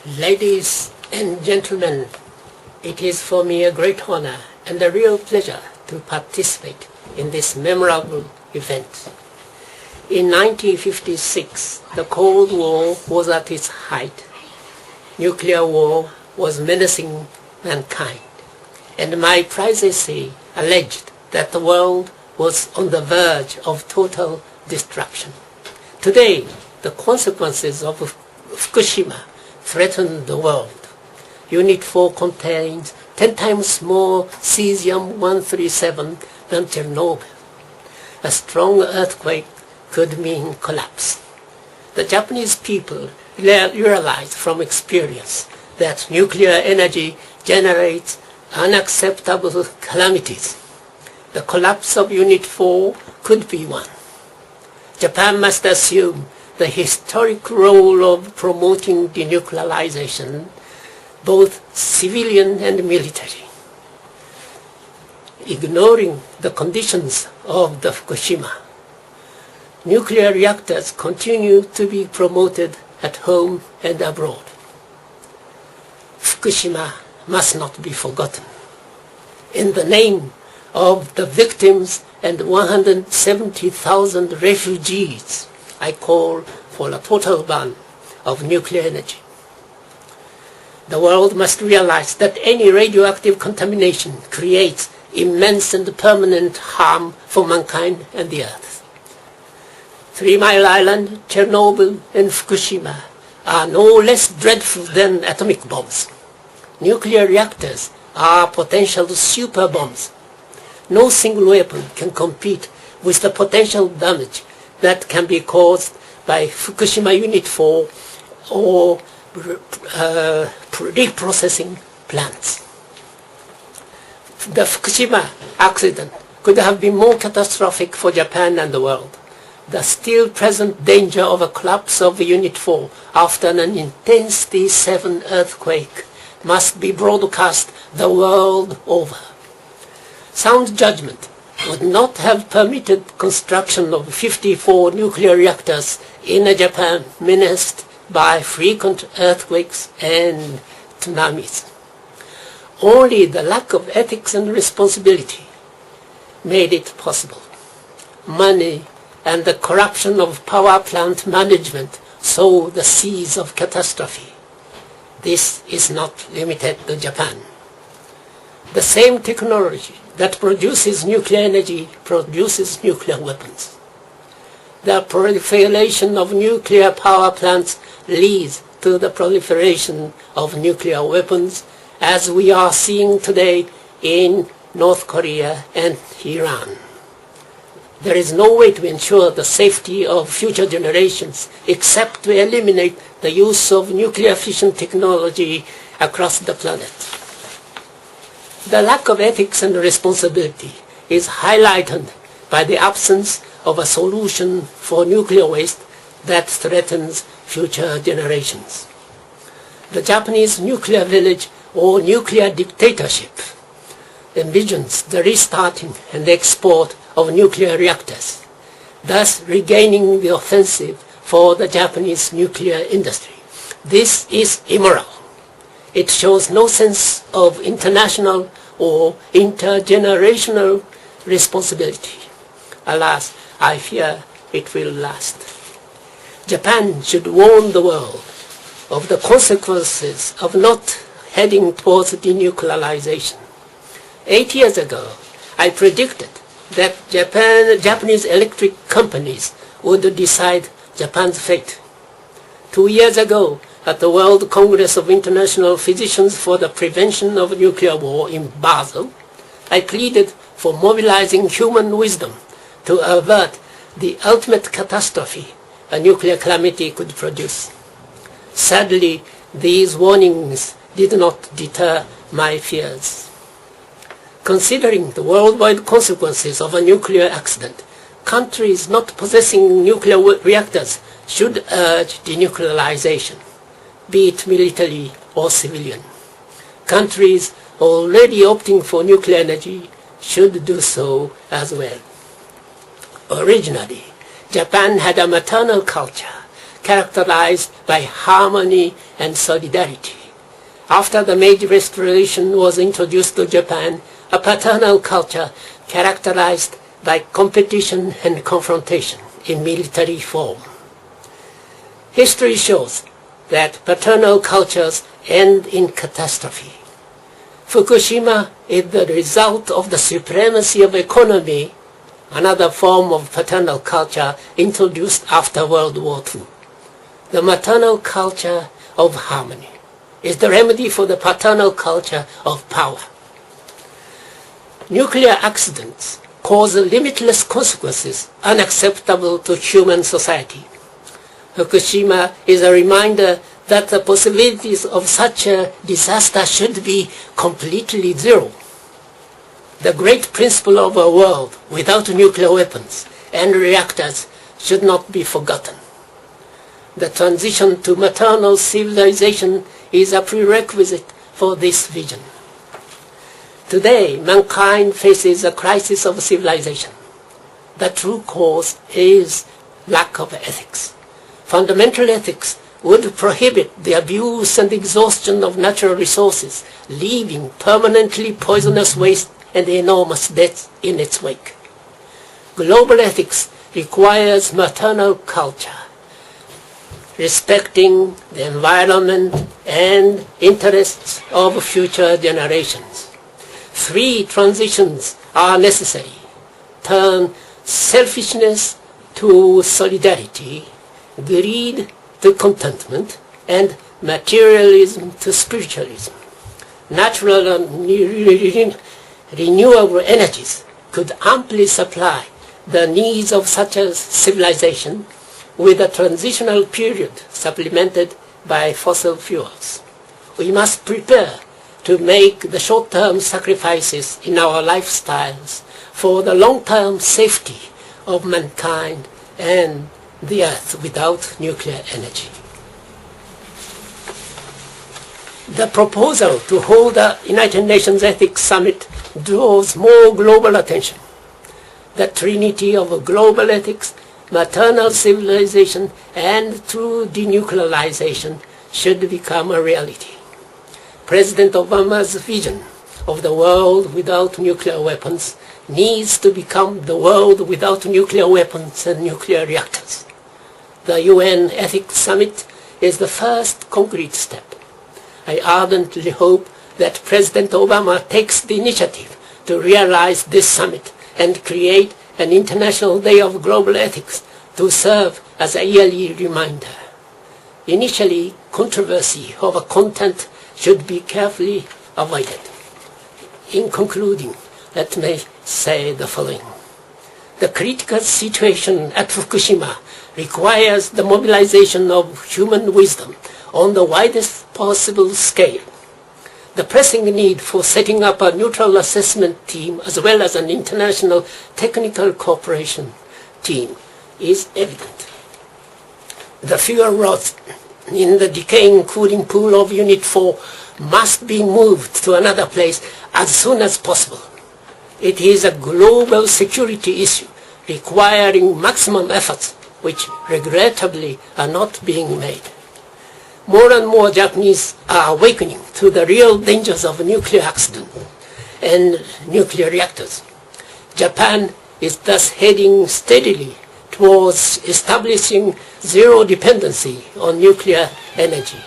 Ladies and gentlemen, it is for me a great honor and a real pleasure to participate in this memorable event. In 1956, the Cold War was at its height. Nuclear war was menacing mankind, and my prize essay alleged that the world was on the verge of total destruction. Today, the consequences of Fukushima threaten the world. Unit 4 contains 10 times more cesium-137 than Chernobyl. A strong earthquake could mean collapse. The Japanese people realized from experience that nuclear energy generates unacceptable calamities. The collapse of Unit 4 could be one. Japan must assume the historic role of promoting denuclearization, both civilian and military. Ignoring the conditions of the Fukushima, nuclear reactors continue to be promoted at home and abroad. Fukushima must not be forgotten. In the name of the victims and 170,000 refugees, I call for a total ban of nuclear energy. The world must realize that any radioactive contamination creates immense and permanent harm for mankind and the earth. 3 Mile Island, Chernobyl, and Fukushima are no less dreadful than atomic bombs. Nuclear reactors are potential super bombs. No single weapon can compete with the potential damage that can be caused by Fukushima Unit 4 or reprocessing plants. The Fukushima accident could have been more catastrophic for Japan and the world. The still present danger of a collapse of Unit 4 after an intensity 7 earthquake must be broadcast the world over. Sound judgment would not have permitted construction of 54 nuclear reactors in a Japan menaced by frequent earthquakes and tsunamis. Only the lack of ethics and responsibility made it possible. Money and the corruption of power plant management sow the seeds of catastrophe. This is not limited to Japan. The same technology that produces nuclear energy produces nuclear weapons. The proliferation of nuclear power plants leads to the proliferation of nuclear weapons, as we are seeing today in North Korea and Iran. There is no way to ensure the safety of future generations except to eliminate the use of nuclear fission technology across the planet. The lack of ethics and responsibility is highlighted by the absence of a solution for nuclear waste that threatens future generations. The Japanese nuclear village or nuclear dictatorship envisions the restarting and export of nuclear reactors, thus regaining the offensive for the Japanese nuclear industry. This is immoral. It shows no sense of international or intergenerational responsibility. Alas, I fear it will last. Japan should warn the world of the consequences of not heading towards denuclearization. 8 years ago, I predicted that Japanese electric companies would decide Japan's fate. 2 years ago, at the World Congress of International Physicians for the Prevention of Nuclear War in Basel, I pleaded for mobilizing human wisdom to avert the ultimate catastrophe a nuclear calamity could produce. Sadly, these warnings did not deter my fears. Considering the worldwide consequences of a nuclear accident, countries not possessing nuclear reactors should urge denuclearization, be it military or civilian. Countries already opting for nuclear energy should do so as well. Originally, Japan had a maternal culture characterized by harmony and solidarity. After the Meiji Restoration was introduced to Japan, a paternal culture characterized by competition and confrontation in military form. History shows that paternal cultures end in catastrophe. Fukushima is the result of the supremacy of economy, another form of paternal culture introduced after World War II. The maternal culture of harmony is the remedy for the paternal culture of power. Nuclear accidents cause limitless consequences unacceptable to human society. Fukushima is a reminder that the possibilities of such a disaster should be completely zero. The great principle of a world without nuclear weapons and reactors should not be forgotten. The transition to maternal civilization is a prerequisite for this vision. Today, mankind faces a crisis of civilization. The true cause is lack of ethics. Fundamental ethics would prohibit the abuse and exhaustion of natural resources, leaving permanently poisonous waste and enormous debts in its wake. Global ethics requires maternal culture, respecting the environment and interests of future generations. 3 transitions are necessary. Turn selfishness to solidarity, greed to contentment, and materialism to spiritualism. Natural and renewable energies could amply supply the needs of such a civilization, with a transitional period supplemented by fossil fuels. We must prepare to make the short-term sacrifices in our lifestyles for the long-term safety of mankind and the Earth without nuclear energy. The proposal to hold a United Nations Ethics Summit draws more global attention. The trinity of global ethics, maternal civilization, and true denuclearization should become a reality. President Obama's vision of the world without nuclear weapons needs to become the world without nuclear weapons and nuclear reactors. The UN Ethics Summit is the first concrete step. I ardently hope that President Obama takes the initiative to realize this summit and create an International Day of Global Ethics to serve as a yearly reminder. Initially, controversy over content should be carefully avoided. In concluding, let me say the following. The critical situation at Fukushima requires the mobilization of human wisdom on the widest possible scale. The pressing need for setting up a neutral assessment team as well as an international technical cooperation team is evident. The fuel rods in the decaying cooling pool of Unit 4 must be moved to another place as soon as possible. It is a global security issue requiring maximum efforts, which regrettably are not being made. More and more Japanese are awakening to the real dangers of nuclear accident and nuclear reactors. Japan is thus heading steadily towards establishing zero dependency on nuclear energy.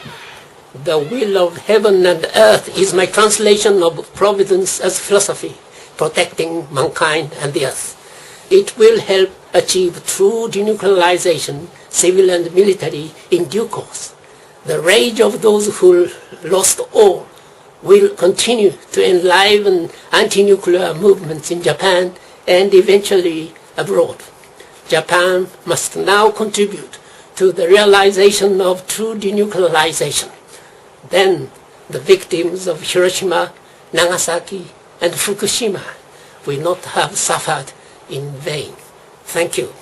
The will of heaven and earth is my translation of Providence as philosophy, protecting mankind and the earth. It will help achieve true denuclearization, civil and military, in due course. The rage of those who lost all will continue to enliven anti-nuclear movements in Japan and eventually abroad. Japan must now contribute to the realization of true denuclearization. Then the victims of Hiroshima, Nagasaki, and Fukushima will not have suffered in vain. Thank you.